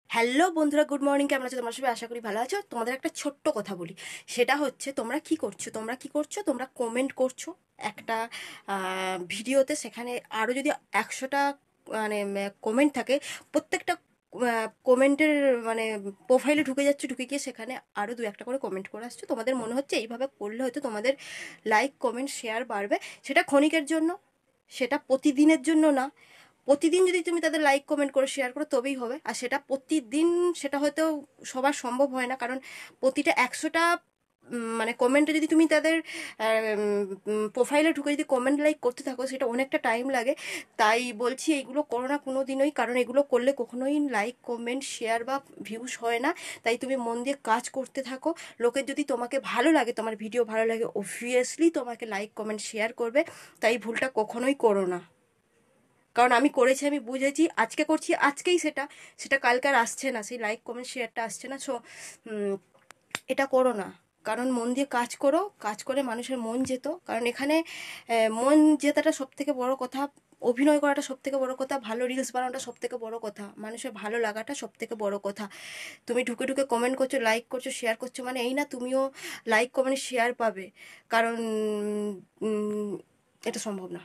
Hello বন্ধুরা, good morning. কেমন আছো? তোমার সবাই আশা করি ভালো আছো। তোমাদের একটা ছোট্ট কথা বলি, সেটা হচ্ছে তোমরা কমেন্ট করছো একটা ভিডিওতে, সেখানে আরও যদি 100টা মানে কমেন্ট থাকে, প্রত্যেকটা কমেন্টের মানে প্রোফাইলে ঢুকে যাচ্ছে, ঢুকে গিয়ে সেখানে আরও দু একটা করে কমেন্ট করে আসছো। তোমাদের মনে হচ্ছে এইভাবে করলে হয়তো তোমাদের লাইক কমেন্ট শেয়ার বাড়বে। সেটা ক্ষণিকের জন্য, সেটা প্রতিদিনের জন্য না। প্রতিদিন যদি তুমি তাদের লাইক কমেন্ট করে শেয়ার করো তবেই হবে, আর সেটা প্রতিদিন সেটা হয়তো সবার সম্ভব হয় না, কারণ প্রতিটা 100টা মানে কমেন্টে যদি তুমি তাদের প্রোফাইলে ঢুকে যদি কমেন্ট লাইক করতে থাকো, সেটা অনেকটা টাইম লাগে। তাই বলছি এইগুলো করো না কোনো দিনই, কারণ এগুলো করলে কখনোই লাইক কমেন্ট শেয়ার বা ভিউজ হয় না। তাই তুমি মন দিয়ে কাজ করতে থাকো। লোকের যদি তোমাকে ভালো লাগে, তোমার ভিডিও ভালো লাগে, অবভিয়াসলি তোমাকে লাইক কমেন্ট শেয়ার করবে। তাই ভুলটা কখনোই করো না। কারণ আমি করেছি, আমি বুঝেছি, আজকে করছি আজকেই সেটা, সেটা কালকে আর আসছে না, সেই লাইক কমেন্ট শেয়ারটা আসছে না। সো এটা করো না। কারণ মন দিয়ে কাজ করো, কাজ করে মানুষের মন যেত। কারণ এখানে মন জেতাটা সব থেকে বড় কথা, অভিনয় করাটা সব থেকে বড় কথা, ভালো রিলস বানানোটা সব থেকে বড় কথা, মানুষের ভালো লাগাটা সব থেকে বড় কথা। তুমি ঢুকে ঢুকে কমেন্ট করছো, লাইক করছো, শেয়ার করছো, মানে এই না তুমিও লাইক কমেন্ট শেয়ার পাবে। কারণ উম, এটা সম্ভব না।